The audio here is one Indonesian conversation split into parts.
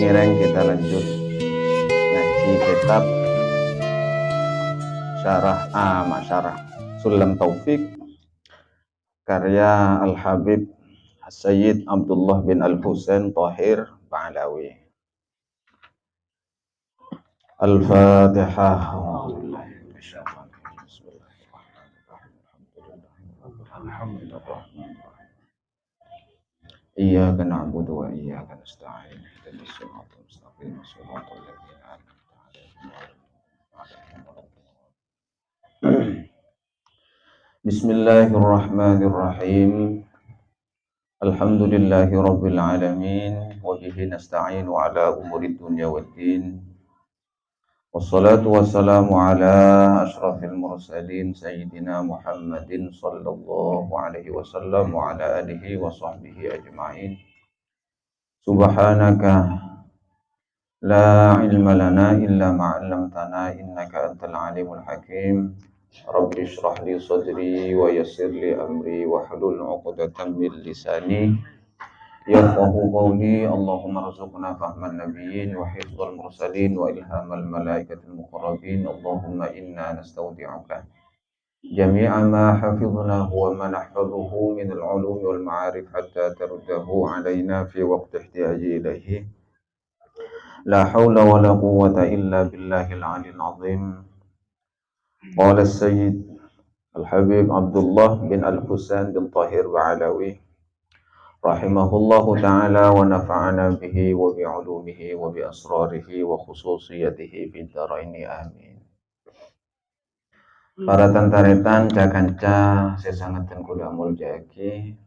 Nireng kita lanjut ngaji kitab Syarah Sulam Taufik karya Al-Habib Sayyid Abdullah bin Al-Husain Thahir Ba'alawi. Al-Fatihah. Iyyaka na'budu wa iyyaka nasta'in. Ihdinas siratal mustaqim. Shiratal ladzina an'amta 'alaihim. Bismillahirrahmanirrahim. Alhamdulillahi rabbil alamin wa bihi nasta'inu ala umurid dunya waddin. Wassalatu wassalamu ala asyrafil mursalin sayyidina Muhammadin sallallahu alaihi wasallam wa ala alihi wa sahbihi ajma'in. Subhanaka la ilma lana illa ma 'allamtana innaka antal alimul hakim. Rabbi shrah li sadri wa yassir li amri wa hlul 'uqdatam min lisani yafqahu qawli. Allahumma rzuqna fahman nabiyyin wa hifdzal mursalin wa ilhamal malaikatil muqarrabin. Allahumma inna nastaudi'uka jami'a ma hafidhnahu wa ma nahfadhuhu min al-'ulumi wal ma'arif hatta taruddahu 'alaina fi waqti ihtiyaji ilaihi. La hawla wa la quwwata illa billahil 'aliyyil 'azim. Qala as-sayyid Al-Habib Abdullah bin Al-Husain bin Thahir Ba'alawi rahimahullahu ta'ala wa nafa'ana bihi wa bi'ulumihi wa bi asrarihi wa khususiyatihi fid dharaini amin. Para tantaretan cakanca sesangaten kula muljaki,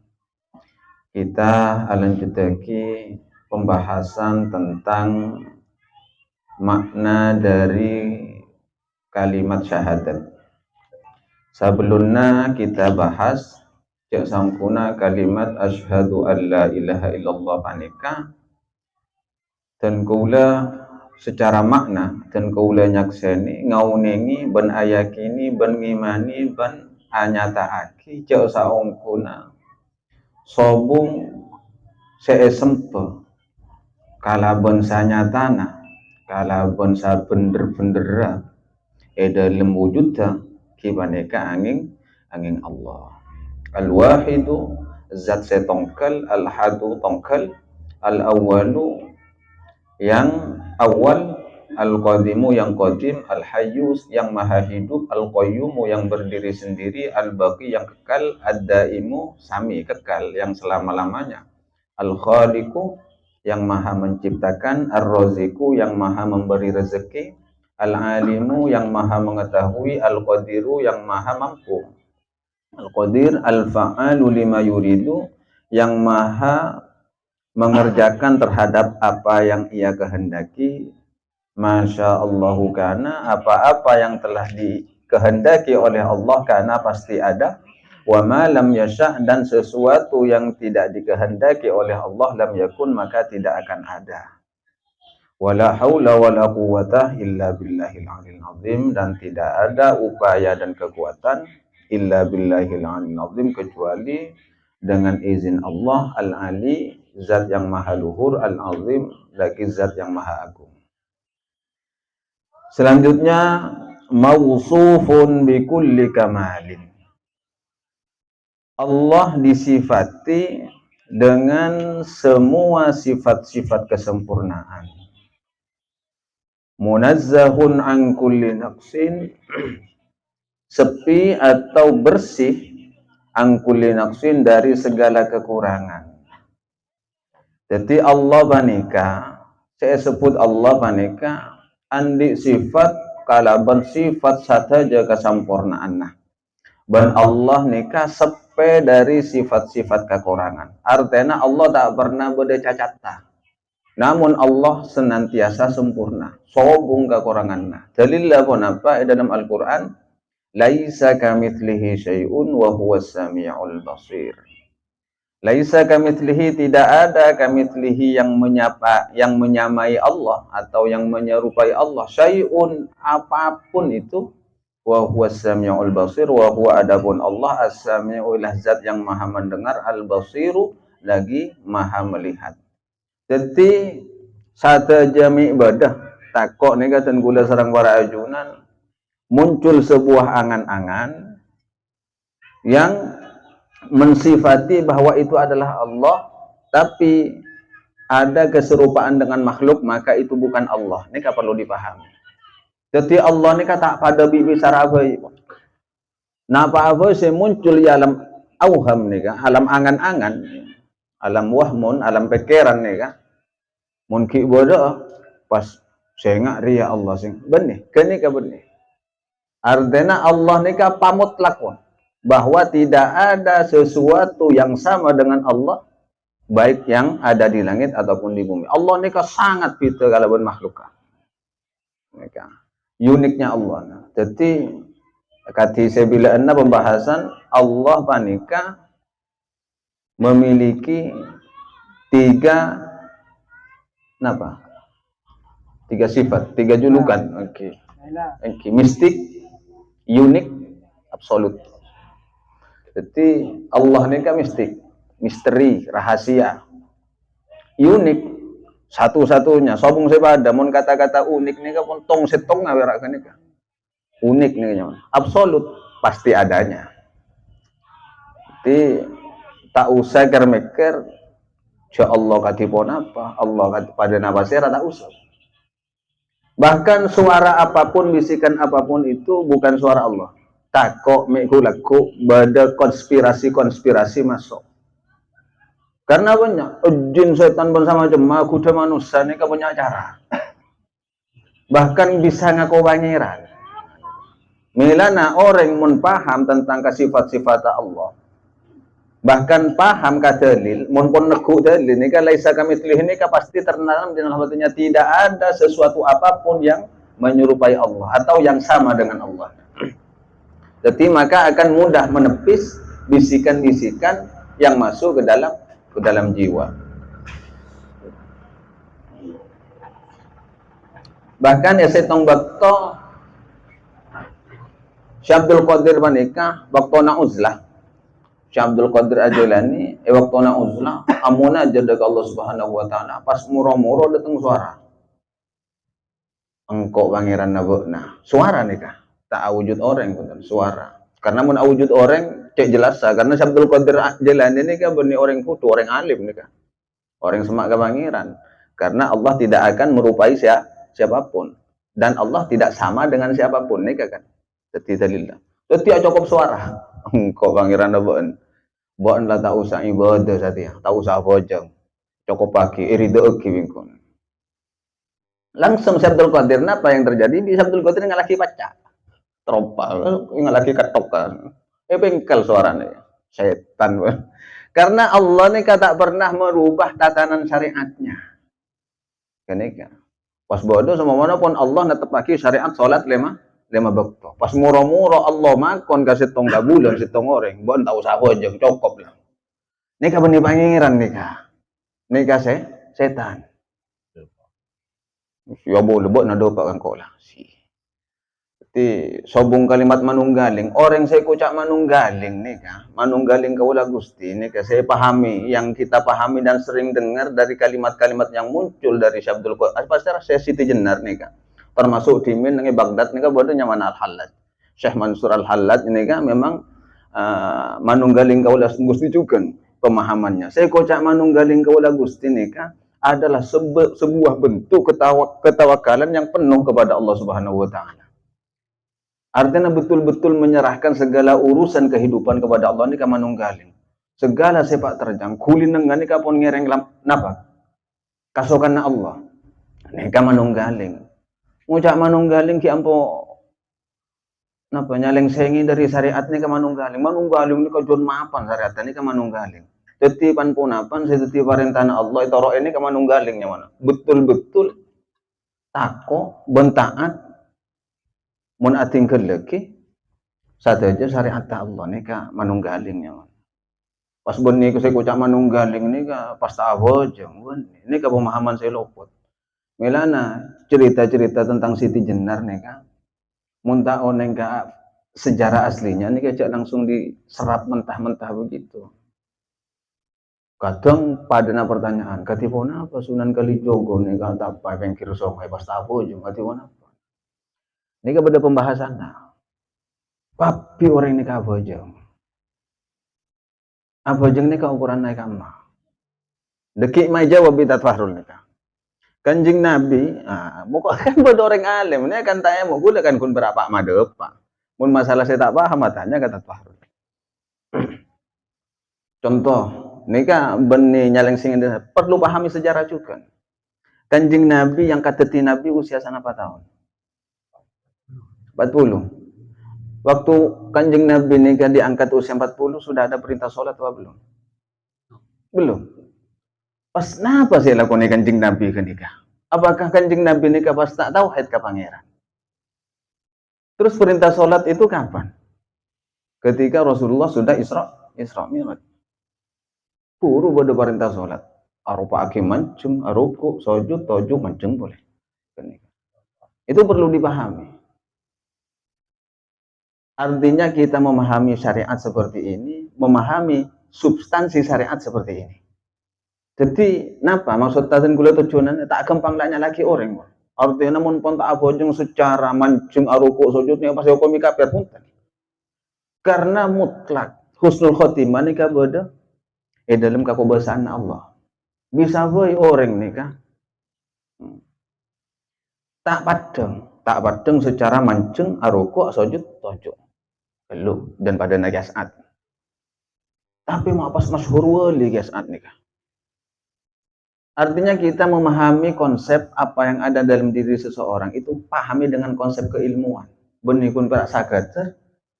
kita lanjutake pembahasan tentang makna dari kalimat syahadat. Sebelumnya kita bahas cek sampuna kalimat asyhadu an la ilaha illallah panika dan kula secara makna dan kula nyakseni ngaunengi ben ayakini ben ngimani ben anyataaki cek saungkuna sobung seesempe kalaben sanyatana kalaben sabener-benera dalem wujudna kibaneka angin Allah. Al-wahidu zat setongkal, al-hadu tongkal, al-awwalu yang awal, al-qadimu yang qadim, al-hayyu yang maha hidup, al-qayyumu yang berdiri sendiri, al-baqi yang kekal, ad-daimu sami kekal yang selama-lamanya, al-khaliqu yang maha menciptakan, ar-raziqu yang maha memberi rezeki, al-alimu yang maha mengetahui, al-qadiru yang maha mampu. Al-Qadir, al-fa'alu lima yuridu yang maha mengerjakan terhadap apa yang ia kehendaki. Masya Allahu kana, apa-apa yang telah dikehendaki oleh Allah kana pasti ada. Wa ma lam yasha' dan sesuatu yang tidak dikehendaki oleh Allah lam yakun maka tidak akan ada. Wala haula wala quwwata illa billahil 'aliyyil 'azim dan tidak ada upaya dan kekuatan illa billahil 'aliyyil 'azim kecuali dengan izin Allah al-ali zat yang maha luhur, al-azim lagi zat yang maha agung. Selanjutnya mausufun bi kulli kamalin. Allah disifati dengan semua sifat-sifat kesempurnaan. Munazzahun an kulli naqsin, sepi atau bersih, an kulli naqsin dari segala kekurangan. Jadi Allah panika, saya sebut Allah panika andi sifat kalaban sifat saja kesempurnaan. Dan Allah nika sepe dari sifat-sifat kekurangan. Artinya Allah tak pernah berdecacata. Namun Allah senantiasa sempurna. Sobung kekuranganna. Dalilnya apa dalam Al-Quran? Laisa kamitslihi syai'un wa huwas sami'ul basir. Laisa kamitslihi tidak ada kamitslihi yang menyamai Allah atau yang menyerupai Allah. Syai'un apapun itu. Wa huwas sami'ul basir wa huwa adapun Allah as-sami'u zat yang maha mendengar, al-basiru lagi maha melihat. Jadi Satajami ibadah takok nika ten kula sareng para ajunan muncul sebuah angan-angan yang mensifati bahwa itu adalah Allah, tapi ada keserupaan dengan makhluk, maka itu bukan Allah. Ini perlu dipahami. Jadi Allah ini tak pada bicara apa? Napa apa saya muncul ya alam auham nih, alam angan-angan, alam wahmun, alam pikiran nih, mungkin bodoh pas saya nggak ria Allah sing benih, kini ke benih. Artinya Allah nih pamut lakon bahwa tidak ada sesuatu yang sama dengan Allah, baik yang ada di langit ataupun di bumi. Allah nih sangat beda kalau makhluk. Uniknya Allah. Jadi kati saya bila pembahasan Allah panika memiliki tiga sifat, tiga julukan. Oke. Mistik, unik, absolut. Jadi Allah ini kan mistik, misteri, rahasia. Unik, satu-satunya. Sobung sepada, mun kata-kata unik nih kan pun tong setong ngawerak kan nih. Unik nih kan. Absolut, pasti adanya. Jadi tak usah mikir, ya Allah katipun apa, Allah pada nafasnya tak usah. Bahkan suara apapun, bisikan apapun itu bukan suara Allah. Takok mekulaku pada konspirasi masuk. Karena banyak jin setan pun sama cuma kuda manusia ini punya cara. Bahkan bisa ngaku pangeran. Milana orang mun paham tentang sifat-sifat Allah. Bahkan paham ka dalil, mun pun neku dalil ini kan laisa kami pilih ini kan pasti tertanam di dalam hatinya tidak ada sesuatu apapun yang menyerupai Allah atau yang sama dengan Allah. Jadi maka akan mudah menepis bisikan-bisikan yang masuk ke dalam jiwa. Bahkan ya setong bakto Syekh Abdul Qadir manika baktona uzlah. Syekh Abdul Qadir Al-Jilani waktuna uzlah amuna jadak Allah Subhanahu wa taala pas muro-muro datang suara. Engkau pangeran nabokna. Suara nikah. Tak wujud orang betul, suara. Karena mun wujud orang cek jelas karena Syekh Abdul Qadir Al-Jilani ini kan benih orang kutu, orang alim nikah. Orang semak ke pangeran. Karena Allah tidak akan merupai siapapun dan Allah tidak sama dengan siapapun nikah kan. Jadi dalilnya. Jadi cukup suara. Engkau pangeran nabokna. Bukan lah tak usah ibadah saja, tak usah bojong. Cukup pagi, irido oke bingkun. Langsung Syekh Abdul Qadir, apa yang terjadi? Syekh Abdul Qadir nggak lagi baca, teropal, nggak lagi ketokan. Bengkel suaranya, setan. Karena Allah ini tak pernah merubah tatanan syariatnya. Kenika. Pas bodoh sama mana pun Allah netep lagi syariat sholat lima bakto. Pas muro-muro Allah makon kasih tong bulan setong orang, bon tahu saho aja cukup lah. Nika benih pangeran nika setan. Ya boleh buat nado pak kan lah. Jadi sobung kalimat manunggaling, orang saya kucak manunggaling manunggaling kaula Gusti nika saya pahami, yang kita pahami dan sering dengar dari kalimat-kalimat yang muncul dari Syekh Abdul Qadir. Pasti saya Siti Jenar nika. Termasuk di Baghdad ini kan bodohnya mana Al-Hallaj. Syekh Mansur Al-Hallaj ini kan memang manunggaling kaula Gusti juga pemahamannya. Saya kocak manunggaling kaula Gusti ini kan adalah sebuah bentuk ketawakalan yang penuh kepada Allah Subhanahu wa taala. Artinya betul-betul menyerahkan segala urusan kehidupan kepada Allah ini kan manunggaling. Segala sepak terjang kulinengan ini kan pun ngereng napa? Kasokan Allah. Ini kan manunggaling. Ngucap manunggaling ki ampo napa nyaleng sengi dari syariat ni ke manunggaling ni ke jon mapan syariat ni ke manunggaling. Jadi pan punapan setiap parentana Allah itu roh ini ke manunggalingnya mana betul-betul tako bentaat mun ating keleki sateja syariat Allah ni ke manunggalingnya mana. Pas beni ku saya ucap manunggaling ni ke pas awojeng ini ke pemahaman saya lopot. Melana cerita-cerita tentang Siti Jenar nih kan, muntah oneng ke sejarah aslinya nih kayak langsung diserap mentah-mentah begitu. Kadang padana pertanyaan, katipun apa Sunan Kalijogo nih kata apa pengkir songai pas tapo jeng katipun apa. Ini kepada pembahasan nah. Tapi orang ini kabojeng. Abojeng ini ukuran naik amma. Dekik mai jawab bitat fahrul nika. Kanjeng Nabi, muka kan bodo orang alim, ini kan tanya mau gula kan kun berapa madep pak. Mun masalah saya tak paham matanya kata fahrul. Contoh, nika benih nyaleng sing perlu pahami sejarah juga. Kanjeng Nabi yang kateti Nabi usia berapa tahun? 40. Waktu Kanjeng Nabi nika diangkat usia 40 sudah ada perintah sholat atau belum? Belum. Pas napa sih lakukan Kanjeng Nabi kenika? Apakah Kanjeng Nabi nika pas tak tauhid ka pangeran? Terus perintah sholat itu kapan? Ketika Rasulullah sudah Isra Mi'raj. Puru pada perintah sholat. Arupa aki mancung, aruku, sujud, tojuk, mancung boleh. Itu perlu dipahami. Artinya kita memahami syariat seperti ini, memahami substansi syariat seperti ini. Jadi, napa maksud tazin gula tujuannya tak gampang nanya lagi orang. Artinya namun pun tak abojeng secara mancung, aruku, sujudnya pas hukum kafir pun. Karena mutlak husnul khotimah nikah bodoh dalam kebebasan Allah. Bisa boy orang nikah tak padeng secara mancung, aruku, sujud, tojuk. Belum dan pada nagasat. Tapi mau pas masyhur wali gasat nikah. Artinya kita memahami konsep apa yang ada dalam diri seseorang itu pahami dengan konsep keilmuan. Benikun para sakrat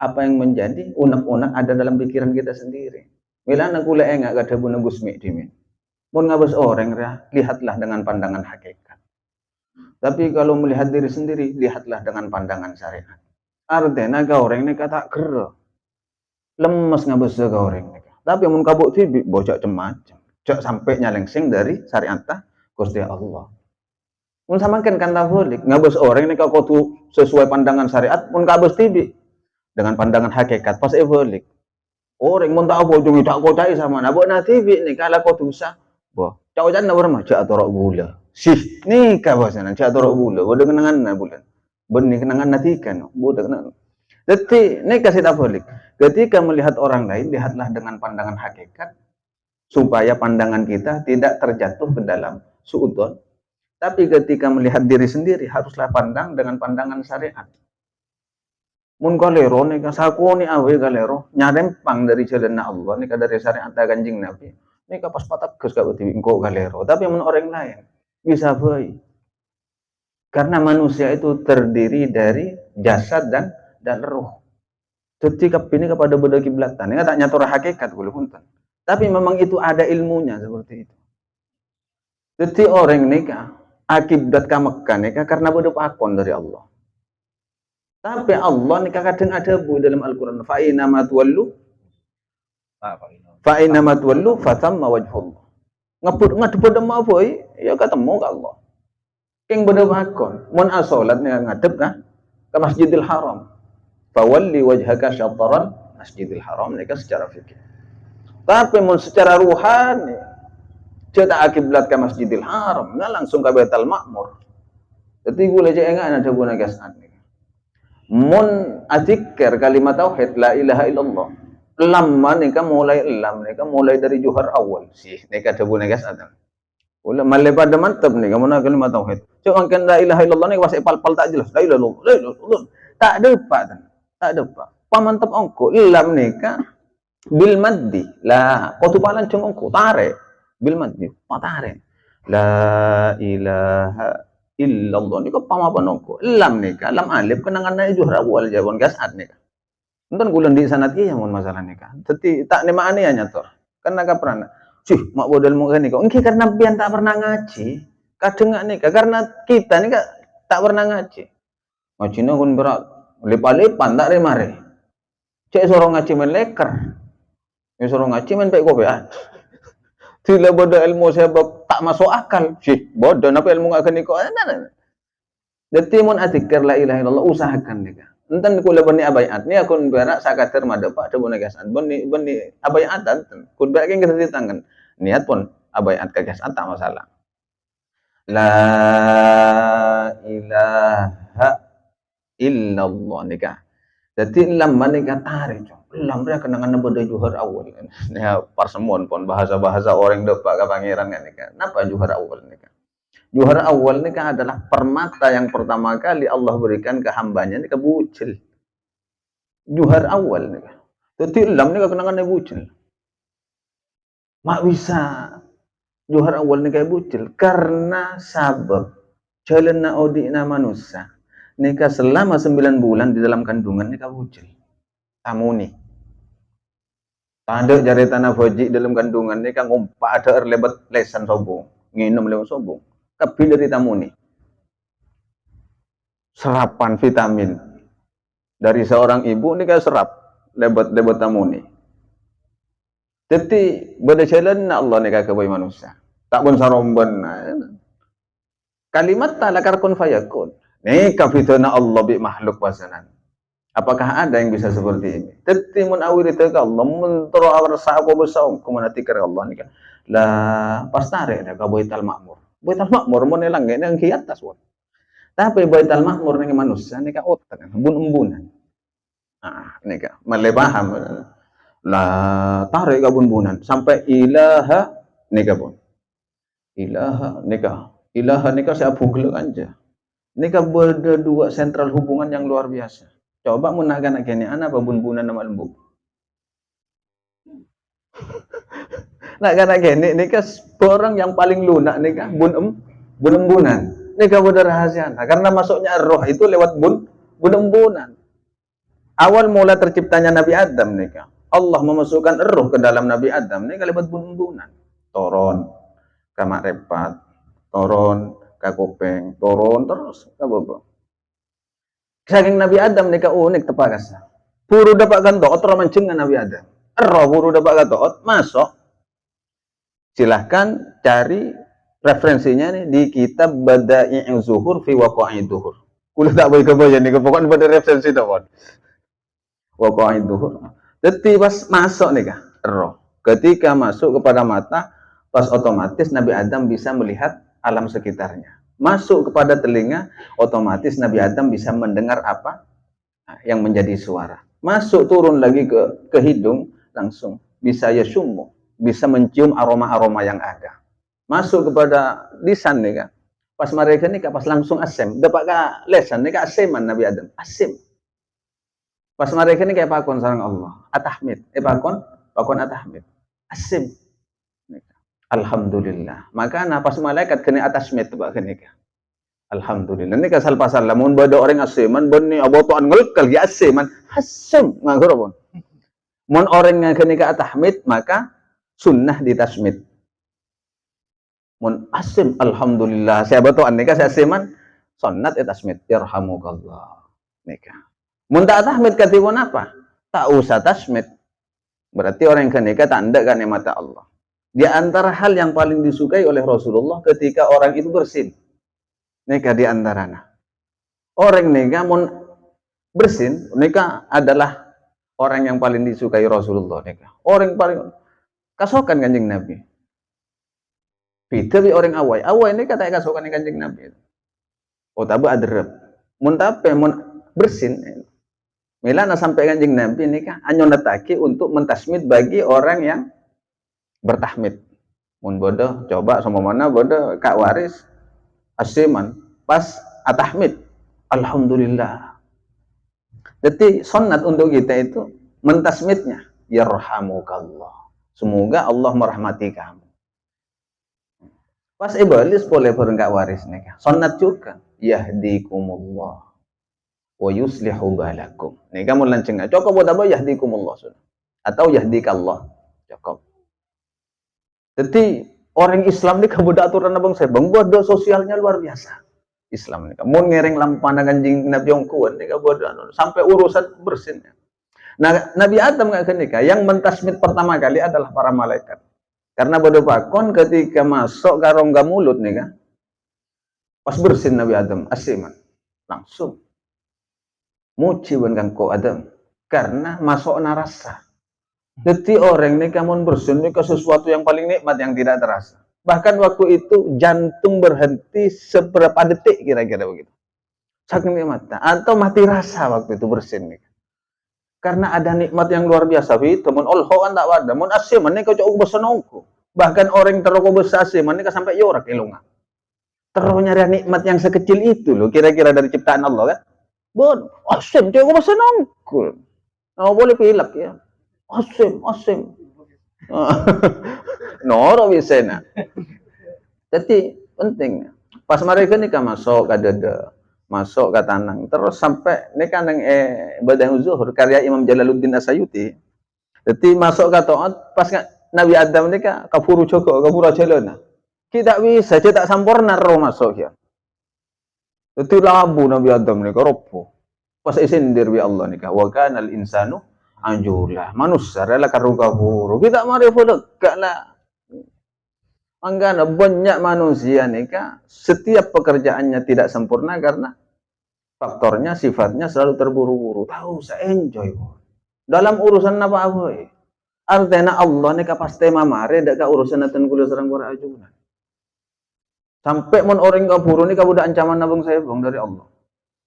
apa yang menjadi unek-unek ada dalam pikiran kita sendiri. Bila nak kula enggak ada buna gusmi dimin. Mun ngabas orang lihatlah dengan pandangan hakikat. Tapi kalau melihat diri sendiri, lihatlah dengan pandangan syariat. Artinya orang ini kata ger. Lemes ngabas orang ini. Tapi mun kabuk tibi bocok cemacam. Cok sampai nyalengsing dari syariat Gusti Allah. Mun samakan kan tahulik ngabas orang ini kau tu sesuai pandangan syariat mun kabus tibi dengan pandangan hakikat pas evolik. Orang mun tak bojong tak kau cai sama nabo na tibi nih kalau kau dosa. Boh, cau jan nawar mah cak torok gula. Sih, nih kawasan cak torok gula. Bodoh kenangan na bulan. Benih kenangan natikan. Bodoh kenangan. Jadi ini kasih tahulik. Ketika melihat orang lain lihatlah dengan pandangan hakikat. Supaya pandangan kita tidak terjatuh ke dalam suudzon. Tapi ketika melihat diri sendiri haruslah pandang dengan pandangan syariat. Mun kalero nika sakuni awe kalero nyarempang dari jalan Allah nika dari syariat Kanjeng Nabi. Nika pas pateges ka beti engko kalero. Tapi mun orang lain bisa baik. Karena manusia itu terdiri dari jasad dan ruh. Jadi ini kepada beda kiblatan. Ini tak nyatur hakikat kulo punten. Tapi memang itu ada ilmunya seperti itu. Jadi orang nikah akibat Mekah nikah karena bodoh pakon dari Allah. Tapi Allah nikah kadang ada bu dalam Al-Quran. Fa'inama tuwallu fatamma wajhullah. Ngadep mau boy, ya ketemu ke Allah. King bodoh pakon. Mun asolat nih ngadep ke Masjidil Haram. Fawalli wajhaka syatran Masjidil Haram nikah secara fikih. Tapi mun secara ruhani cetak kiblat ke Masjidil Haram, nggak langsung ke Baitul Ma'mur. Jadi gue aja enggak ada guna gasan. Mun adzikir kalimat tauhid la ilaha illallah. Lamma nika mulai dari juhar awal sih nika ada guna gasan. Ula malle pada mantap nih kamu kalimat tauhid. Cuma kan la ilaha illallah nih wasai pal tak jelas. La ilaha illallah. Tak ada apa. Tak ada apa. Pamantap ongko lam nika bil maddi la kau tu palan cengong ko tare bil maddi patare la ilaha illallah ni ko pamapan ko lam ni ka lam alif kenangan na juhra wal jawon gasat ni ka nton gulan di sanat iya mon masalah ni ka teti tak ni maane ya nyator karena ka pernah sih mak bodol mo ni ko engki karena pian tak pernah ngaji kadeng ni ka karena kita ni ka tak pernah ngaji ngajine kun berat lepa-lepan tak remare cek sorong ngaji meleker yang suruh ngaji main baik kopiah. Tidak bodoh ilmu saya tak masuk akal. Sih bodoh. Apa ilmu nggak kena kau? Jadi mun adzikir la ilaha illallah usahakan nih. Enten kula bani abayat. Ni aku berak sakater mada pak coba negasan. Bani abayat enten. Kun berak yang kita tangan. Niat pun abaiat kagas tak masalah. La ilaha illallah nikah. Jadi lam manika tarik. Lam dia kenangan beda juhur awal. Ya parsemon pun bahasa-bahasa orang depak ke pangeran kan nikah. Napa juhur awal nikah? Juhur awal nikah adalah permata yang pertama kali Allah berikan ke hambanya nikah bucil. Juhur awal nikah. Jadi lam nikah kenangan bucil. Mak bisa juhur awal nikah bucil karena sabab jalan na odina manusia. Nikah selama 9 bulan di dalam kandungan nikah bucil. Tamu nih. Tanda jari tanah boji dalam kandungan nikah ngumpak ada lebat lesan sobong. Nginum lewat sobong. Kapi dari tamu nih. Serapan vitamin. Dari seorang ibu nikah serap. Lebat tamu nih. Jadi pada jalan Allah nikah ke bayi manusia. Tak pun saromban. Kalimat talakar kun fayakun. Nikah fitna Allah bi makhluk wasanan. Apakah ada yang bisa seperti ini? Teti mun awir itu ke Allah, mun tero awar sa'ako besaung, kumanati kare Allah nika. Lah pas tarik ka Baitul Makmur. Baitul Makmur mun elang ngene yang ki atas won. Tapi Baitul Makmur ning manusia nika otak, bun-umbunan. Nah, nika male paham. Lah tarik ka bun-bunan sampai ilaha nika pun. Ilaha nika. Ilaha nika saya bugel aja. Nika beda dua sentral hubungan yang luar biasa. Coba menakan agene ana apa bun-bunan nama lembu. Nak kan agene nika orang yang paling lunak nika bun-embunan. Nika bodo rahasia. Nah, karena masuknya roh itu lewat bun-embunan. Awal mula terciptanya Nabi Adam nika. Allah memasukkan roh ke dalam Nabi Adam nika lewat bun-embunan. Toron ka repat, toron ka kuping, toron terus ka bobo. Saking Nabi Adam nika unik tepakasa. Puru dapat gantoot ora mancing Nabi Adam. Ero puru dapat gantoot masuk. Silahkan cari referensinya nih di kitab Bada'i'uz Zuhur fi Waqa'id Zuhur. Kulo tak boleh kebayang nih pokoknya pada referensi tawon. Waqa'id Zuhur. Jadi pas masuk nih kah? Ero. Ketika masuk kepada mata, pas otomatis Nabi Adam bisa melihat alam sekitarnya. Masuk kepada telinga, otomatis Nabi Adam bisa mendengar apa yang menjadi suara. Masuk turun lagi ke hidung, langsung bisa yasummu, bisa mencium aroma-aroma yang ada. Masuk kepada lisan nih kan. Pas mereka nih pas langsung asem, dapat ka lesan nih aseman Nabi Adam, asem. Pas mereka nih kayak pakon sareng Allah, atahmid, pakon atahmid, asem. Alhamdulillah. Maka pas malaikat kena atas met ba kene ka. Alhamdulillah. Ini kasal pasal lamun bada orang aseman bani abotoan ngelkal ya aseman hasem ngagoro pun. Mun orang nga kene ka atahmid maka sunnah ditasmid. Mun asem alhamdulillah. Saya batoan nika saya aseman sunnat etasmid yarhamukallah. Nika. Mun tak atahmid katipun apa? Tak usah tasmid. Berarti orang yang kene ka tanda kan mata Allah. Di antara hal yang paling disukai oleh Rasulullah ketika orang itu bersin. Nika di antaranya. Orang nika mun bersin, nika adalah orang yang paling disukai Rasulullah nika. Orang paling kasokan Kanjeng Nabi. Beda bi orang awai. Awai nika tak kasokan Kanjeng Nabi. Oh tabu adrep. Mun tape mun bersin. Milana sampai Kanjeng Nabi nika anyon nataki untuk mentasmid bagi orang yang bertahmid. Mun bodoh coba sama mana bodoh kak waris aseman pas atahmid alhamdulillah. Jadi sunnat untuk kita itu mentasmidnya yarhamukallah. Semoga Allah merahmati kamu. Pas iblis boleh kak waris nih. Sunnat juga yahdikumullah wa yuslihu balakum. Nih kamu lanceng cukup buat apa yahdikumullah sudah atau yahdikallah cukup. Jadi orang Islam ini kemudian aturan abang saya bang buat sosialnya luar biasa. Islam ini mau ngereng lampana Kanjeng Nabi yang kuat nih sampai urusan bersihnya. Nah Nabi Adam nggak kenika yang mentasmid pertama kali adalah para malaikat. Karena bodoh pakon ketika masuk ke rongga mulut nih kan, pas bersin Nabi Adam asiman langsung muci kan ko Adam karena masuk narasa Jadi orang ini kamu bersin ini ke sesuatu yang paling nikmat yang tidak terasa. Bahkan waktu itu jantung berhenti seberapa detik kira-kira begitu. Saking nikmatnya. Atau mati rasa waktu itu bersin nih. Karena ada nikmat yang luar biasa. Temun Allah kan tak ada. Mun asim ini kau coba bersenongku. Bahkan orang terlalu besar asim ini sampai yorak ilunga. Terlalu nyari nikmat yang sekecil itu loh. Kira-kira dari ciptaan Allah kan. Bon, asim coba bersenongku. Oh, boleh pilak ya. Asim. Noro bisa nak. Jadi penting. Pas mereka ni kan masuk ke dada, masuk ke tanang, terus sampai ni kan yang Badai Zuhur karya Imam Jalaluddin Asyuti. Jadi masuk ke taat pas Nabi Adam ni kan kafuru joko, kafuru jalana. Kita bisa, tak sempurna roh masuk ya. Jadi labu Nabi Adam ni robo. Pas isindir bi Allah ni kan wa kana al insanu anjula. Manusia adalah karu kafuru. Kita mari folok lah. Anggana banyak manusia nih kak, setiap pekerjaannya tidak sempurna karena faktornya, sifatnya selalu terburu-buru. Tahu, saya enjoy. Dalam urusan apa apa? Artinya Allah nih kak pasti mamare, dak kak urusan naten kulo serang kura ajunan. Sampai mon orang kaburu nih kabudak ancaman nabung saya bang dari Allah.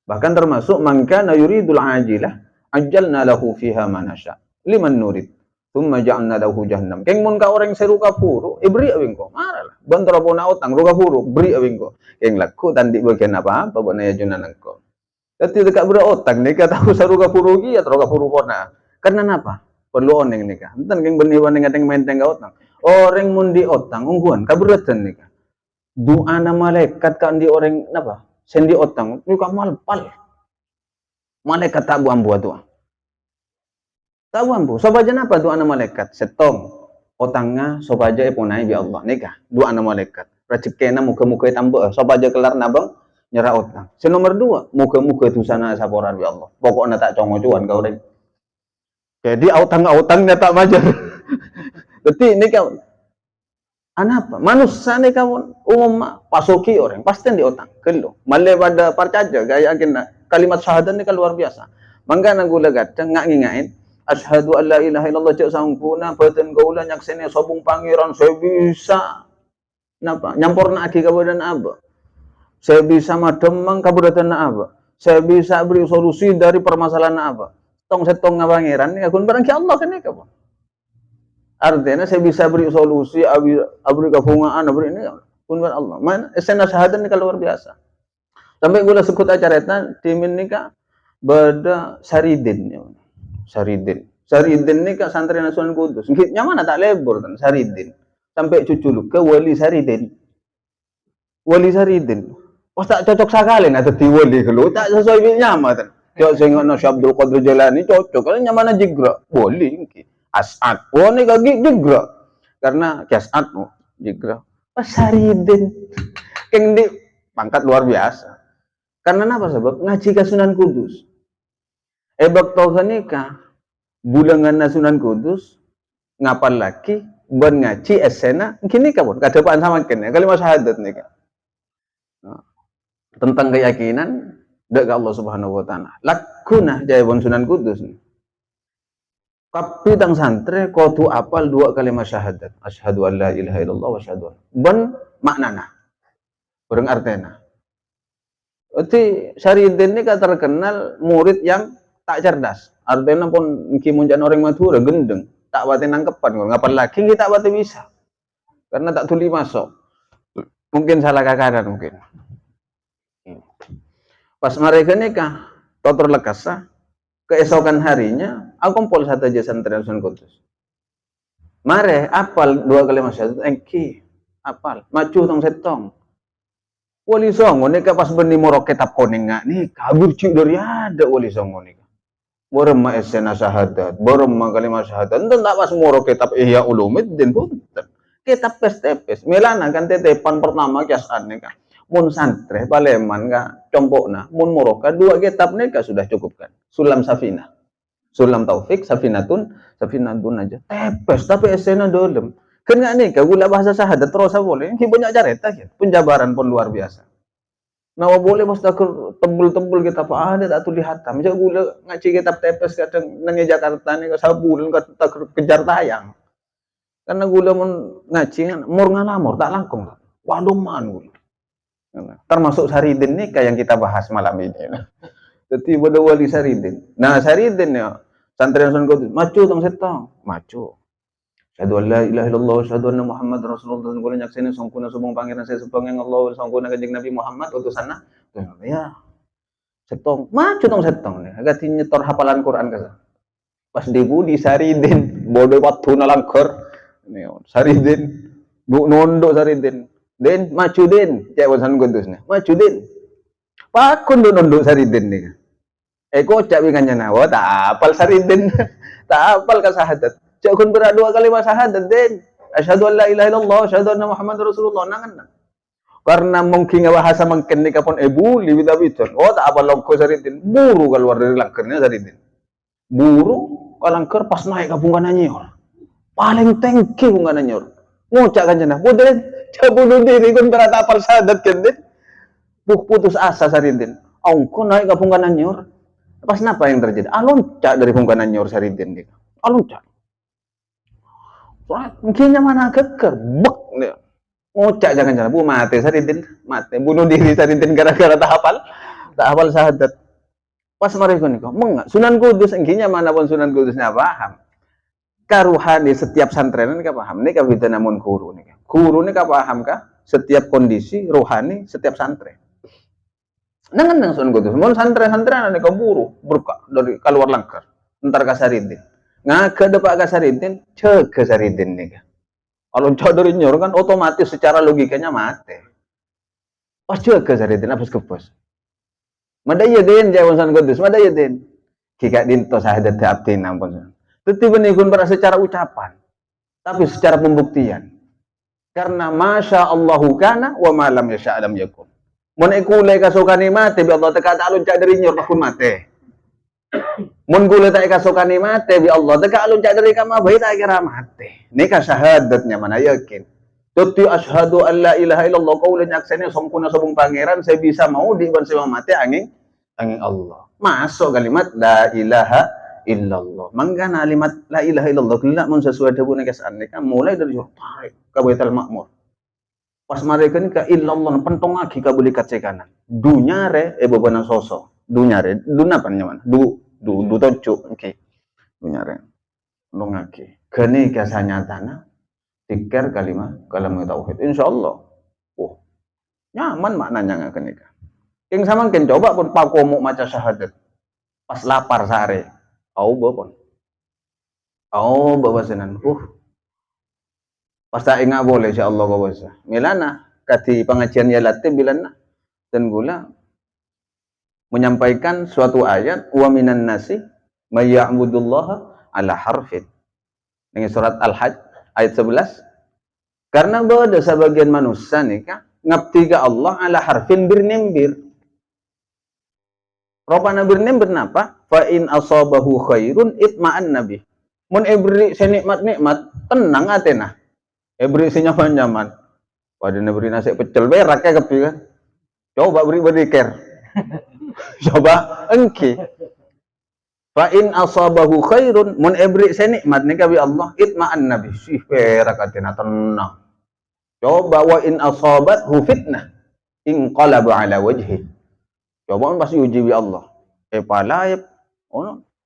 Bahkan termasuk mangkana yuridul ajilah, ajalna lahu fiha manasya, liman nurid. Tumma ja'alna lahu jahannam. Keng mun ka orang seru kapuru, ibri awing ko. Maralah. Bantar po na utang, ru kapuru, bri awing ko. Keng laku tandi bagian apa? Apa na yajunan ko. Dati dekat bra utang ni ka tahu seru kapuru gi atau kapuru po na. Karena apa? Perlu oneng ni ka. Enten keng benih wan ngadeng menteng ka utang. Orang mun di utang ungguan kaberatan ni ka. Doa na malaikat kan di orang napa? Sendi utang, ni ka malpal. Malaikat tak buang buat doa. Tahu ampu, sobaja apa doa nama malaikat? Setong, otangnya sobaja punai bi Allah nikah. Doa nama malaikat. Rezekina muka-muka tambah, sobaja kelar nabang nyerah otang. Senomor dua, muka-muka itu sana saporan bi Allah. Pokoknya tak congo cuan kau deh. Jadi otang-otangnya tak majar. Jadi ini kau, apa? Manusia nih kau umum pasoki orang pasti di otang. Kelo, malah pada parcaja gaya kena kalimat syahadat ini kan luar biasa. Mangga nagula gata ngak ngingain. Asyhadu an la ilaha illallah cak sangkuna badan kaula nyaksene sobung pangeran saya bisa napa nyampurna aki kabudaten apa saya bisa mademang kabudaten apa saya bisa beri solusi dari permasalahan apa tong setong pangeran ini akun barang ki Allah kan ya apa artinya saya bisa beri solusi abri kabungaan abri ini akun barang Allah man esena syahadat ini luar biasa sampai gula sekut acara itu timin nikah beda saridin ya. Saridin ini ke santri Sunan Kudus. Nyaman tak lebur kan Saridin. Sampai cucu lu ke Wali Saridin. Wali Saridin. Oh tak cocok sekali nak di wali kalau tak sesuai nyaman kan. Cok sing ono Syekh Abdul Qadir Jailani cocok kalau nyaman jigra. Wali iki. As'ad. Oh ni kaki jigra. Karena As'ad jigra. Oh Saridin. Keng di pangkat luar biasa. Karena apa sebab ngaji ke Sunan Kudus. Ebak toga nikah bulangan Sunan Kudus ngapal laki ban ngaji esena kini kabun kadapaan sama kene kalimat syahadat nikah tentang keyakinan dekat Allah Subhanahu wa taala lakuna jayabon Sunan Kudus kapi tang santri kudu apal dua kalimat syahadat asyhadu an la ilaha illallah wa asyhadu ban maknana bareng artena. Jadi Saridin ini terkenal murid yang tak cerdas. Artinya pun kimunjan orang Madura gendeng, tak wati nangkepan, ngapal lagi kita wati bisa. Karena tak tuli masuk. Mungkin salah kakaran mungkin. Pas mereka nikah, totor lekasa, keesokan harinya, aku kumpul satu aja santri Sunan Kudus. Mare, apal dua kali masyahadat, engki, apal, maju tong setong. Wali songo nikah pas benih morok kitab koning nggak nih, kabur cik dari ada wali songo nikah. Borem ma esena syahadat, borem ma kalimat syahadat. Enten tak pas moro kitab Ihya Ulumuddin punten. Kitab pes-tepes. Milana kan tetepan pertama kiasan nika. Mun santre paleman ka compokna, mun moro ka dua kitab nika sudah cukup kan. Sulam Safinah. Sulam Taufik, Safinatun aja. Tepes tapi esena dolem. Kan nggak nika gula bahasa syahadat terus boleh. Ki banyak careta ya. Penjabaran pun luar biasa. Nawa boleh mas takut tebel-tebel kita apa ada tak tulis hatam. Jadi gula ngaji kitab tepes kadang nanya Jakarta nih ke sabulan takut kejar tayang. Karena gula mun ngaji kan mur ngalamur tak langkung. Waduh man gula. Termasuk Saridin nih kayak yang kita bahas malam ini. Jadi bodo wali Saridin. Nah Saridin ya santri Sunan Kudus macu tong setong macu. Asyhadu an la ilaha illallah wa asyhadu anna Muhammad Rasulullah dan nyaksini sangkuna subeng pangeran saya subeng yang Allah sangkuna kanjeng Nabi Muhammad utusanna. Ya, setong. Maju tong setong nih. Agak nyetor hafalan Quran kasa. Pas di Saridin bodoh waktu nalangker. Saridin bu nondo Saridin. Den maju den. Cek wasan kudus nih. Maju den. Pakun do nondo Saridin nih. Kocak wingannya nawa tak apal Saridin. Tak apal kasahadat. Cak kun berat 2 kali syahadat den. Asyhadu an la ilaha illallah, asyhadu anna Muhammad Rasulullah nangan. Karena mungkin bahasa mungkin ni kapon ebu liwit abiton. Oh tak apa longko Saridin. Buru keluar dari langkernya Saridin. Buru kalangker pas naik ke bunga nyor. Paling tengki bunga nyor. Ngocak kan jana. Bodoh bunuh diri kan berat apal syahadat kan den. Putus asa Saridin. Angko naik ke bunga nyor. Pas napa yang terjadi? Aloncat dari bunga nyor Saridin dia. Aloncat. Mungkinnya mana keker. Bek dia. Ngocak jangan-jangan bu mati Saridin mati bunuh diri Saridin gara-gara tak hafal syahadat pas mereka nih kok Sunan Kudus engkinya mana pun Sunan Kudusnya paham karuhani setiap santren ini paham nih kabita namun guru nih paham kah setiap kondisi rohani setiap santren nangan nang Sunan Kudus mun santren-santren nih buru berkah dari keluar langkar entar ka Saridin ngake depak ka Saridin cek ke Saridin nih kalau dari nyor kan otomatis secara logikanya mati. Pas juga Saridin habis kepos. Madaya den jawan Sunan Kudus, madaya den. Kika dinto syahadat abdi nampun. Tetapi benikun pada secara ucapan, tapi secara pembuktian. Karena masya Allahu kana wa malam yasha alam yakun. Mun ikulai kasukani mati bi Allah teka alun cak dari nyor takun mati. Mun gula tak kasukani mati bi Allah teka alun cak dari kama bayi tak kira mati. Ini kan syahadatnya mana yakin. Tuti asyhadu an la ilaha illallah kaulan nyakseni sangkuna sabung pangeran saya bisa mau diban saya mati angin Allah. Masuk kalimat la ilaha illallah. Mangkana kalimat la ilaha illallah kelak mun sesuai dengan kesan kan mulai dari tarik ke Baitul Ma'mur. Pas mereka ni ka illallah pentong lagi ka boleh kace kanan. Dunyare bebana sosok. Dunyare duna apa nyaman? Du toncuk oke. Dunyare. Longake. Kene kasanya tanah tikar kalimat tauhid insyaallah nyaman maknanya nggak kenika yang sama kan coba pun pakomu maca syahadat pas lapar sare bawa senan pas tak ingat boleh insyaallah bawasa milana kati pengajian ya latih bilana dan gula menyampaikan suatu ayat wa minan nasi may ya'budullaha ala harfin dengan surat Al-Hajj ayat 11 karena bahwa ada sebagian manusia nih kan ngabdi ke Allah ala harfin birnimbir ropana birnimbir napa fa in asabahu khairun itma'an nabi mun ebri senikmat-nikmat tenang atena ebri senyaman-nyaman pada beri nasi pecel berak ya kepi kan coba beri care coba engki fa in asabahu khairun mun ebri senikmat nih kabi Allah itma'an nabi sih berak atena tenang coba wa in asabathu fitnah inqalaba ala wajhi coba pasti uji bi Allah palayap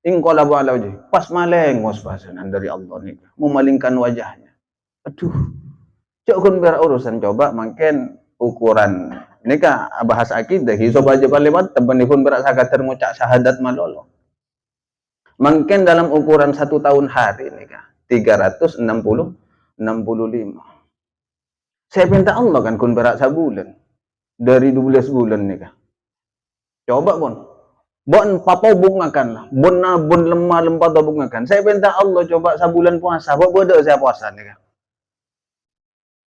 inqalaba ala wajhi pas maleng waspasanan dari Allah nih memalingkan wajahnya aduh cok kun berurusan coba mungkin ukuran ini kah bahas akidah coba aja kalimat tebenipun berak sagater ngucap syahadat malolo mungkin dalam ukuran 1 tahun hari ini kah 365 saya minta Allah kan kun berak sabulan dari 12 bulan nih kah coba bon papau bungakan lah bon lemah lempat bungakan saya minta Allah coba sabulan puasa bodoh saya puasa nih kah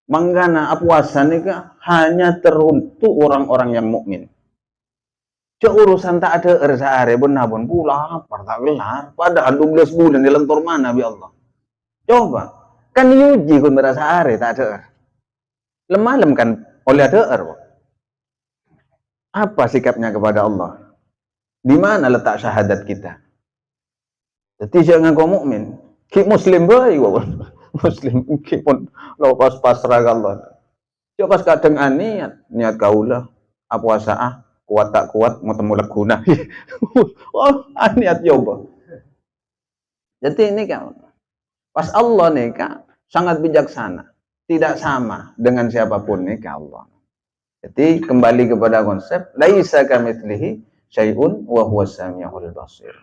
manggana puasa nih kah hanya teruntuk orang-orang yang mukmin cok urusan tak ada ersare bon pula tak gelar padahal 12 bulan di lentur mana bi Allah coba kan yuji kun berasa are tak ada lemah lem kan oleh ada Apa sikapnya kepada Allah? Di mana letak syahadat kita? Jadi jangan kau mukmin, ki muslim bae muslim ki pun lepas pasrah ke Allah. Coba pas kadang niat kaulah apa puasa kuat tak kuat mau temu leguna. Oh, niat coba. Jadi ini kan pas Allah nih kan sangat bijaksana, tidak sama dengan siapapun nih Allah. Jadi kembali kepada konsep laisa kamitslihi syai'un wa huwas samiul basir.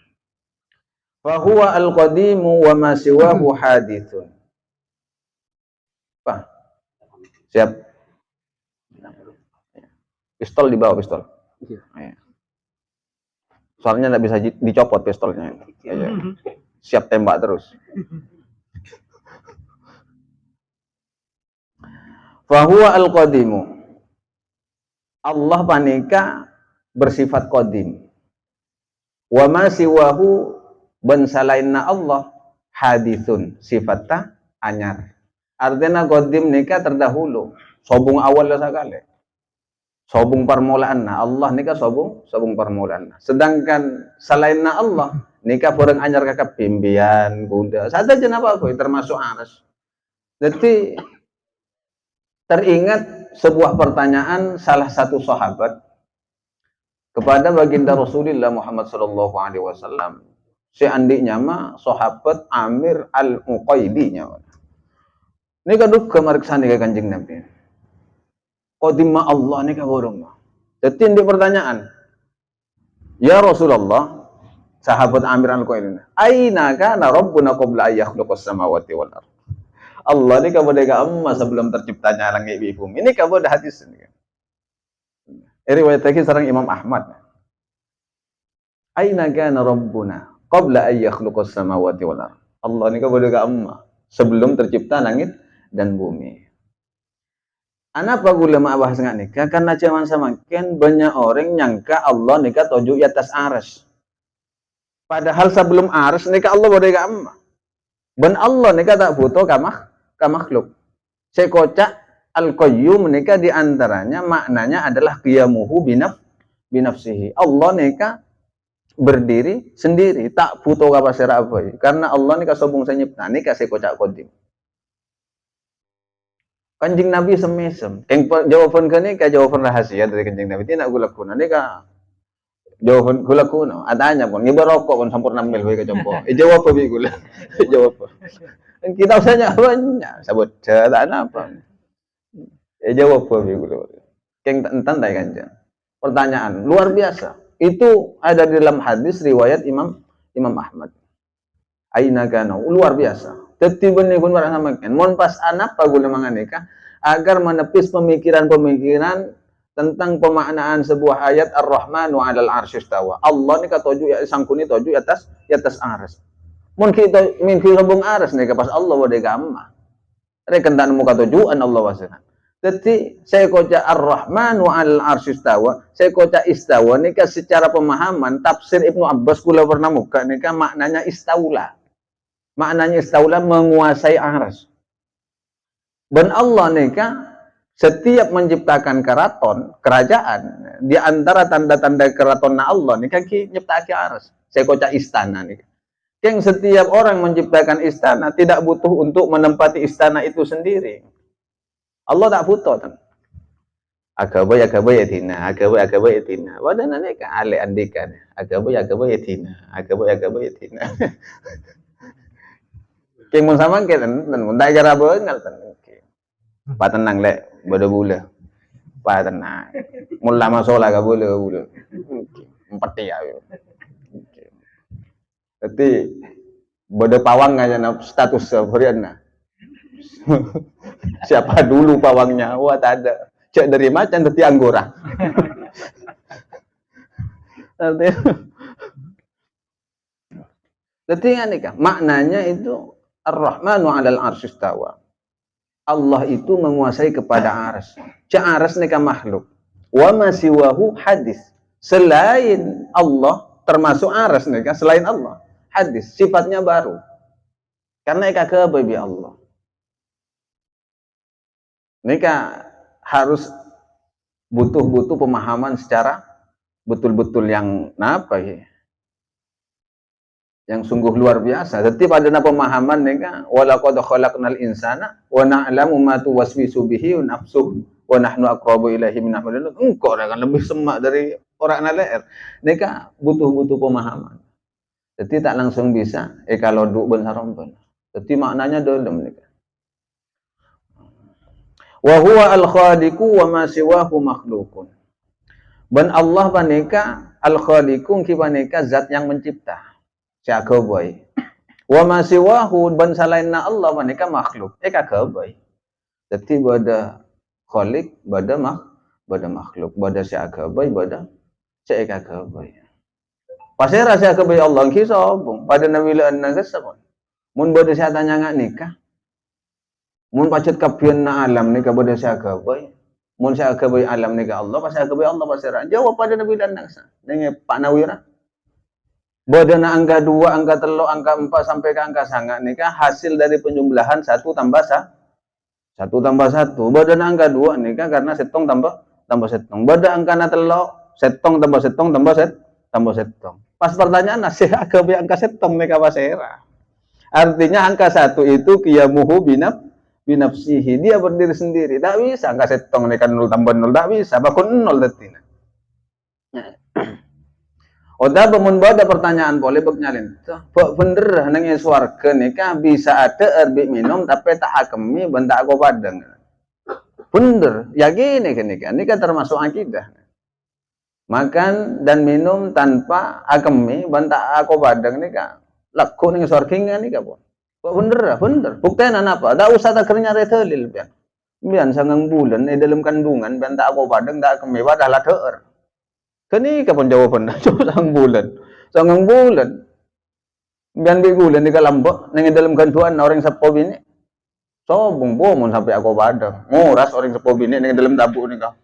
Fa huwa al-qadimu wa ma siwahu hadithun. Pak, siap. Pistol di bawah pistol. Iya. Soalnya nggak bisa dicopot pistolnya. Iya. Siap tembak terus. Fa huwa al-qadimu. Allah panika bersifat qadim. Wa ma siwahu ban salainna Allah hadithun sifatnya anyar. Artinya qadim nika terdahulu, sobung awal sekali. Sobung permulaanna Allah nika sobung permulaanna. Sedangkan salainna Allah nika poreng anyar kakak pimbian kuda. Sada jenapa apa termasuk aras. Jadi teringat sebuah pertanyaan salah satu sahabat kepada baginda Rasulullah Muhammad sallallahu alaihi wasallam. Seandainya mah sahabat Amir al-Uqaidi nya. Ini kaduk kemariksani ke Kanjeng Nabi. Qadimma Allah ini kaburung. Jadi ini pertanyaan. Ya Rasulullah, sahabat Amir al-Uqaidi. Aina kana rabbuna qabla ayyakhlaqas samawati wal ardh. Allah ini kepada amma sebelum terciptanya langit bumi. Ini kepada hadis ini. Riwayat lagi sareng Imam Ahmad. Aina kana rabbuna qabla an yakhluqas samawati wal ardh. Allah ini kepada amma sebelum tercipta langit dan bumi. Anapa ulama bahas nggak nikah? Karena zaman semakin banyak orang nyangka Allah nikah toju di atas aras. Padahal sebelum aras nikah Allah kepada amma. Ben Allah nikah tak butuh makhluk. Sekocak al-qayyum nikah diantaranya maknanya adalah qiyamuhu binafsihi. Allah nikah berdiri sendiri, tak butuh kapasir apa. Karena Allah nikah sobung senyipta, nikah sekocak qadim. Kanjeng Nabi semesem. Yang jawaban kene kayak jawaban rahasia dari Kanjeng Nabi. Tidak gula kuna nikah. Jawaban gula kuna. Adanya pun ngibar rokok pun sampurna mil we kecompo. Jawab apa gula? Jawab. Kita usahanya banyak, sabut cerita apa? Jawab apa gula? Keng tandai Kanjeng. Pertanyaan luar biasa. Itu ada di dalam hadis riwayat Imam Ahmad. Aina kana luar biasa. Tetiban ni pun barang sama kan. Mon pas anak pagula manganika agar menepis pemikiran-pemikiran tentang pemaknaan sebuah ayat Ar-Rahmanu 'alal 'arsy istawa. Allah ni katoju ya sangkuni toju atas aras. Mun kita sobong aras ni pas Allah wade gamma. Rekendan muka tojuan Allah wasana. Jadi saya koca Ar-Rahmanu 'alal 'arsy istawa. Saya koca istawa ni secara pemahaman tafsir Ibnu Abbas kula pernah muka ni maknanya istaula. Maknanya istaula menguasai aras. Dan Allah nikah setiap menciptakan kerajaan di antara tanda-tanda keraton Allah nikah nyiptake aras. Saya kocak istana nih. Yang setiap orang menciptakan istana tidak butuh untuk menempati istana itu sendiri. Allah tak butuh. Agaba ya tina. Wadana nikah ale andikan. Agaba ya tina. Agaba ya tina. Keng mun sama kan mun tak cara beungal tan. Pa tenang lek bodo bula. Pa tenang. Mun lama sola ka bula. Empet ya. Jadi bodo pawang aja status harianna. Siapa dulu pawangnya? Wah tak ada. Cek dari macan teti anggora. Jadi ini kan maknanya itu Ar-Rahmanu 'alal 'arsy istawa. Allah itu menguasai kepada aras. Cak aras nika makhluk. Wa ma siwahu hadis. Selain Allah termasuk aras nika selain Allah. Hadis sifatnya baru. Karena ika kebabi Allah. Nika harus butuh pemahaman secara betul-betul yang apa ya? Yang sungguh luar biasa. Setiap ada pemahaman nih kan, walaqad khalaqnal insana wa na'lamu ma tuwaswisu bihi nafsuhu wa nahnu aqrabu ilaihi min hablil. Engkau kan lebih semak dari orang LR. Nika butuh pemahaman. Jadi tak langsung bisa kalau duk ben sarompon. Jadi maknanya dalam nika. Wa huwa al-khaliqu wa ma siwahu makhluqun. Ben Allah panika al-khaliqu ki panika zat yang mencipta. Siaga boy. Wa ma siwahu ban salainna Allah panika makhluk. Kagak boy. Jadi bada khaliq, bada makhluk, bada siaga boy, bada kagak boy. Pasera siaga boy Allah ki sobong. Pada nabi lan nagasabon. Mun bada sia tanya ngak nikah. Mun pacet kapian na alam nikah bada siaga boy. Mun siaga boy alam nikah Allah, pas siaga boy Allah pasera. Jawab pada nabi lan nagasa. Dengan Pak Nawira. Bodana angka 2, angka 3, angka 4 sampai ke angka sangat nikah hasil dari penjumlahan 1 tambah 1 tambah 1. Bodana angka 2 nikah karena setong tambah setong. Boda angka na 3 setong tambah setong tambah setong. Pas pertanyaan nasi agak angka setong nikah pasera. Artinya angka 1 itu qiyamuhu binafsihi. Dia berdiri sendiri. Tak bisa angka setong nikah 0 tambah 0 tak bisa. Bakun 0 detina. Oda bemun ada pertanyaan boleh nyalin. Bener nang swarga nikah bisa ada erbik minum tapi tak hakemi bentak aku padang. Bener, yakin nikah. Nikah termasuk akidah. Makan dan minum tanpa hakemi bentak aku padang nikah. Laku ning swarga nikah pun. Bener. Buktinya apa? Tak usah tak kerja retelil pian. Bian sangang bulan dalam kandungan bentak aku padang tak hakemi padahal deur. Kani kapan jawaban? Sangang bulan. Bian bulan di kalambak, nang dalam kantuan orang sapo bini. Sobong bomon sampai aku padang. Nguras orang sapo bini nang dalam tabuk ni kau.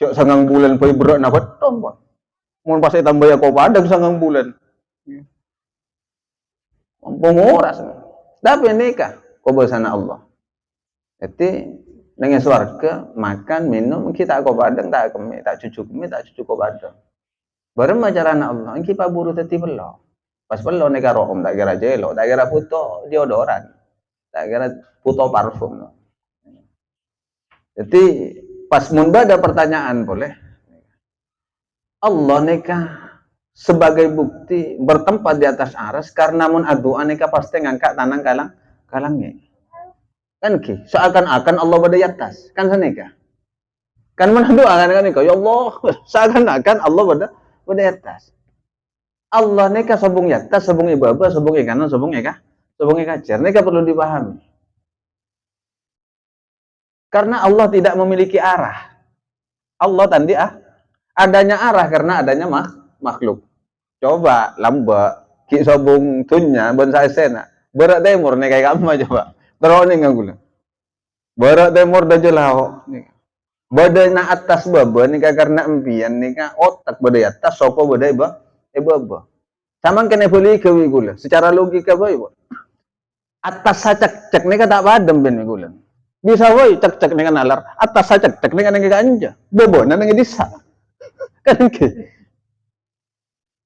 Cok sangang bulan pay berat na beton pon. Mun pas tambah aku padang sangang bulan. Nguras. Tapi nikah kau bersana Allah. Jadi dengan swarga makan minum kita kau padang tak kemi tak cucu kau padang. Bareng ajaran Allah engki paburu teti belo. Pas belo nek karo om tak kira jelo, tak kira puto deodoran. Tak kira puto parfum. Jadi pas mun ada pertanyaan boleh. Allah nikah sebagai bukti bertempat di atas aras karena mun adua nikah pasti ngangkat tanang kalangnya. Kan ki seakan-akan Allah berada di atas kan senika kan mana doa kan ya Allah seakan-akan Allah berada di atas Allah neka sobong di atas sobong ibaba sobong kanan sobong kacer neka perlu dipahami karena Allah tidak memiliki arah Allah tadi adanya arah karena adanya makhluk coba lamba ki sobong tunya bonsai sena berat demur neka kamu coba terus nih nggak barat timur dah jelau bada na atas baba nika karena empian nika otak bada atas sopo bada baba sama kena boleh kewi gula secara logika boy atas sacak cek nika tak padam ben gula bisa boy cek nika nalar atas sacak cek nika nika anja bobo nang disa kan ke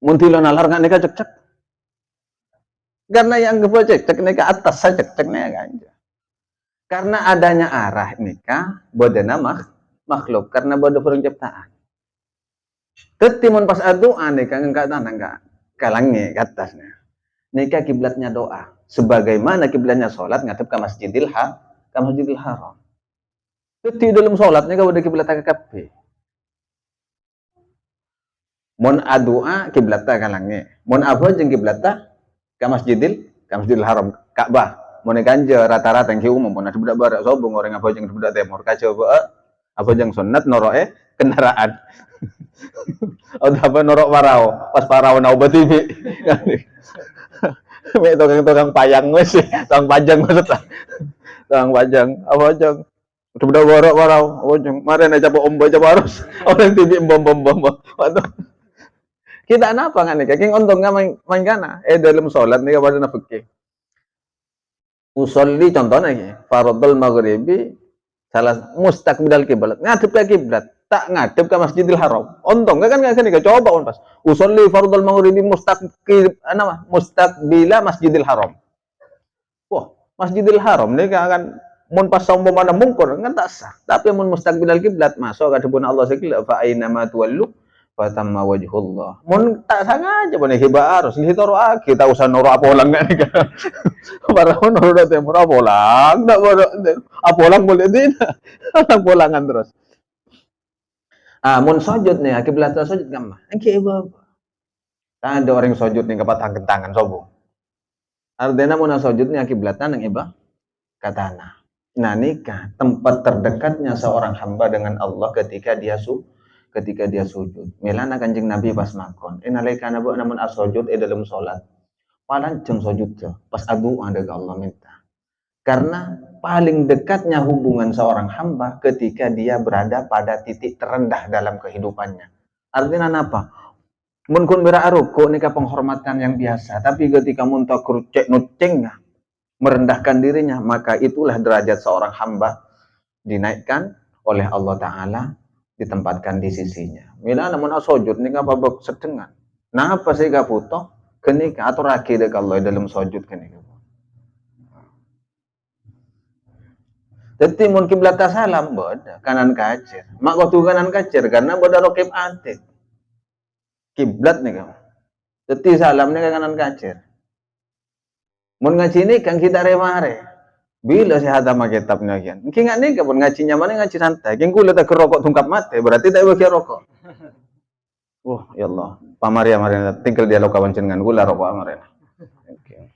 muntilo nalar nggak nika cek karena yang gue cek nika atas saja cek nika anja karena adanya arah nikah bodana makhluk karena bodo penciptaan ketimun pas doa nikah enggak tanah enggak kalangnya ke atasnya nikah kiblatnya doa sebagaimana kiblatnya sholat ngadep ke masjidil haram ketika dalam sholat nikah bodo kiblat ke kabe mun doa kiblatnya kalangnya mun apa jeung kiblatnya ke masjidil haram Ka'bah mun ganja rata-rata yang umum mun ada budak barat sobong orang apa jeung budak timur kaca apa jeung sunnat noroe kendaraan atau apa norok parau pas parau nau batibi me tukang payang wes tukang pajang maksudnya tukang pajang apa jeung budak barat parau apa jeung maren aja ombo aja harus orang tibi bom waduh kita napa kan nih king untung nggak main kana dalam sholat nih pada nafiki usolli contohnya nih faradul maghribi salah mustaqbil kiblat ngadep ke kiblat tak ngadep ke Masjidil Haram. Ontong kan kan coba on pas. Usolli fardhal maghribi mustaqbila Masjidil Haram. Wah, Masjidil Haram nih kan mun pas mana mungkur kan tak sah. Tapi mun mustaqbilal kiblat masuk kadepun Allah sekila fa aina ma tuwallu fatamma wajhullah. Mun tak sengaja bane hiba harus hitoro kita usah noro apolang nih kan. Para noro da temur apolang, dak apolang boleh din. Apolangan terus. Mun sujud nih kiblat sujud gamma. Engke iba. Ada orang sujud nih kapatang tangan sobo. Artinya mun sujud nih kiblatan nang iba katana. Nah nikah tempat terdekatnya seorang hamba dengan Allah ketika dia sujud. Melana kanjeng Nabi pas makon. Inalaikana bu namun asujud dalam sholat. Palan jeng sujud pas adu ada ke Allah minta. Karena paling dekatnya hubungan seorang hamba ketika dia berada pada titik terendah dalam kehidupannya. Artinya apa? Mun kun bera ruku nikah penghormatan yang biasa, tapi ketika muntakur cek nucengnya merendahkan dirinya, maka itulah derajat seorang hamba dinaikkan oleh Allah Ta'ala, ditempatkan di sisinya. Mila namun sujud nikah babak sedengan. Nah apa sih gak putoh kenika atau raki dek Allah dalam sujud kenika. Jadi mun kiblat salam boda kanan kacir. Mak waktu kanan kacir karena boda rokib atik. Kiblat nih kamu. Jadi salam nih kanan kacir. Mun ngaji nih kan kita remare. Bila saya hata kitab nagian. Mungkin nggak nih pun ngaji nyaman ngaji santai. Keng kula tak rokok tungkap mate berarti tak bagi rokok. Wah ya Allah. Pamaria marina tinggal dialog kawan jenengan gula rokok marina. Okay.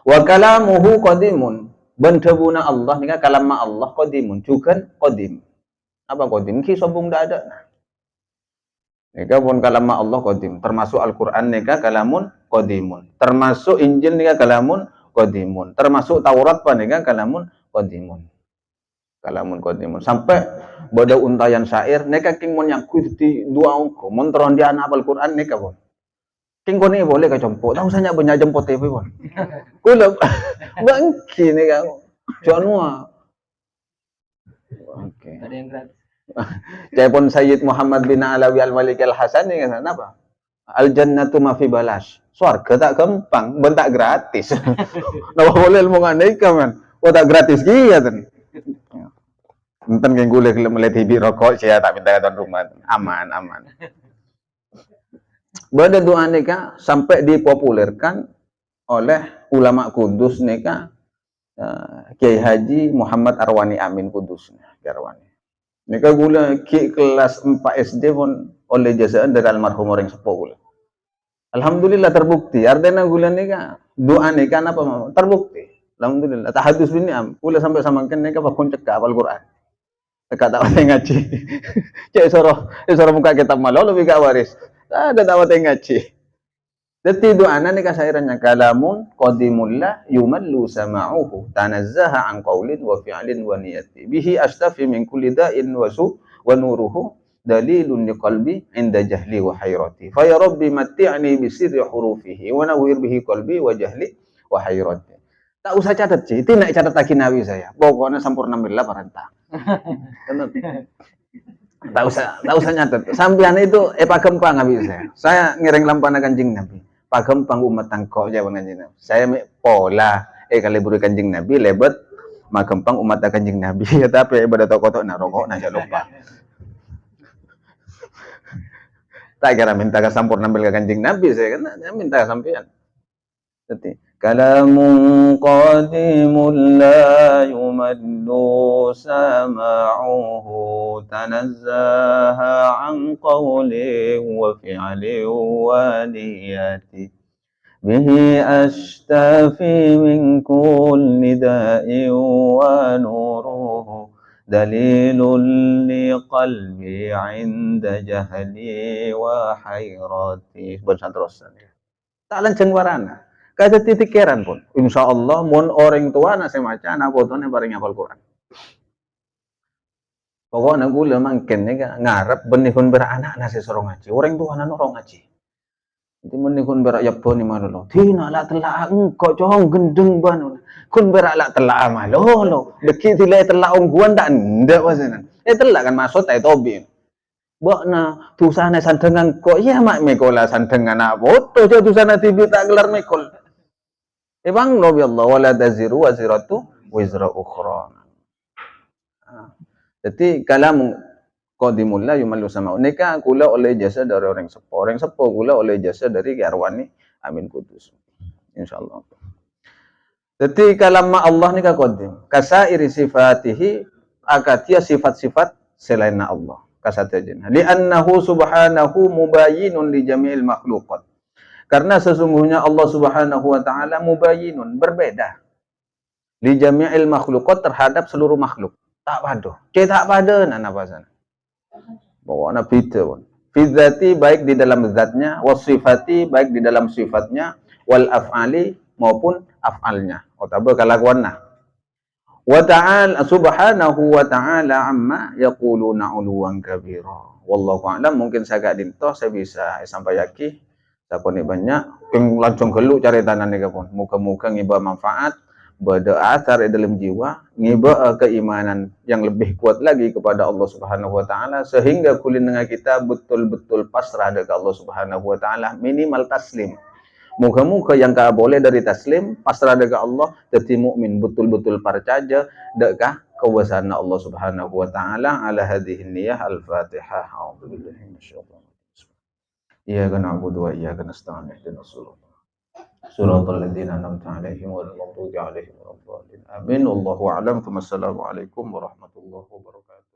Wa kalamuhu qadimun. Bentebuna Allah nika kalamma Allah qadimun. Juga qadim. Apa qadim? Ki sobung dak ada. Nika pun kalamma Allah qadim. Termasuk Al-Qur'an nika kalamun qadimun. Termasuk Injil nika kalamun qadimun. Termasuk Taurat pa nika kalamun qadimun. Kalamun qadimun. Sampai bodo untayan syair nika king mon yang kuti dua ongko. Mon teron dia apal Qur'an nika pun. King kone boleh ka jemput. Tahu saya banyak jemput TV pun. Kula bangki nika. Janua. Oke. Ada yang gratis. Jepun Sayyid Muhammad bin Alawi Al-Malik Al-Hasan ini kan apa? Al-jannatu ma fi balash. Swarga tak gampang, bentak gratis. Nah boleh ilmu ngane kan. Oh tak gratis ki ya ten. Enten keng golek melihat hibi rokok saya tak minta tuan rumah. Aman. Pada doa nikah sampai dipopulerkan oleh ulama Kudus nikah Kiai Haji Muhammad Arwani Amin Kudus Arwani. Nika gula ki kelas 4 SD pun oleh jasaan dari almarhum orang sepuh gula. Alhamdulillah terbukti. Artinya gula nika doa nika apa terbukti. Alhamdulillah. Tahadus bin ni'am. Gula sampai samakan nika pakun cek hafal Quran. Teka tak ngaji. Cek soro muka kitab malau lebih gak waris. Ada tawat ngaji. Jadi doana nika sairannya kalamun qadimullah yumallu sama'uhu tanazzaha an qaulin wa fi'lin wa niyati bihi astafi min kulli da'in wa su wa nuruhu dalilun liqalbi inda jahli wa hayrati fa ya rabbi matti'ni bi sirri hurufihi wa nawwir bihi qalbi wa jahli wa hayrati. Tak usah catat sih, itu naik catat lagi nawi saya. Pokoknya sampurna billah parentah. Tak usah nyatet. Sampean itu pagempang nabi saya. Saya ngiring lampana Kanjeng Nabi. Pagempang umat tangkok jawan Kanjeng Nabi. Saya pola kali buru Kanjeng Nabi lebet magempang umat Kanjeng Nabi. Ya tapi ibadah toko na rokok na lupa. Tak kira minta ke sampurna bil Kanjeng Nabi saya kan minta sampean. Jadi kalamun qadimun la yumaddu sama'uhu tanazzaha an qawli wa fi'li wa niyati bihi ashtafi min kulli da'in wa nuruhu dalilun li qalbi 'inda jahli wa hayrati. Bersama terus. Tak lanceng warana. Kada titik keran pun. Insya Allah, mon orang tua na saya maca, na fotonya bareng hafal Quran. Pokoknya gula mangken nih ngarep benih pun beranak nasi sorong ngaji. Orang tua na norong ngaji. Itu meni kun berak Jepun ni malu lo. Tina lah telah engkau cong gendeng ban. Kun berak lah telah malu lo. Deki tilai telah ongguan tak ndak pasana. Telah kan maksud tai tobi. Bok na tu sana sandengan kok ya mak mekola sandengan apa. Foto je tu sana tibi tak gelar mekol. Bang lo bi Allah wala taziru waziratu wizra ukhra. Jadi kalam qadimul la yumallu sama. Nikah kula oleh jasa dari orang sepo kula oleh jasa dari Arwani Amin Kudus. Insyaallah. Jadi kalam Allah ni ka qadim. Kasairi sifatihi akatia sifat-sifat selain Allah. Kasatijin. Li'annahu subhanahu mubayyinun li jami'il makhluqat. Karena sesungguhnya Allah Subhanahu wa taala mubayyinun, berbeda. Li jami'il makhluqat terhadap seluruh makhluk. Tak pada. Tak pada nak apa sana. Bawa na beda pun. Fi dzati baik di dalam zatnya, wasifati baik di dalam sifatnya, wal af'ali maupun af'alnya. Atau kelakuannya. Wa ta'ala subhanahu wa ta'ala amma yaquluna 'uluwan kabira. Wallahu a'lam, mungkin saya dinto saya bisa sampai yakin. Siapa ni banyak keng lancung geluk cari tanah ni kapun. Muka-muka ngiba manfaat, bada asar dalam jiwa, ngiba keimanan yang lebih kuat lagi kepada Allah Subhanahu wa taala sehingga kulin dengan kita betul-betul pasrah dekat Allah Subhanahu wa taala, minimal taslim. Muka-muka yang ka boleh dari taslim, pasrah dekat Allah, jadi mukmin betul-betul percaya dekat kuasaan Allah Subhanahu wa taala. Ala hadhihi niyyah al-Fatihah. A'udzubillahi minasyaitonir rajim. Iyyaka na'budu wa iyyaka nasta'in ihdinas siratal ladzina an'amta 'alaihim ghairil maghdubi 'alaihim waladdallin. Amin. Wallahu a'lam. Wassalamu alaikum warahmatullahi wabarakatuh.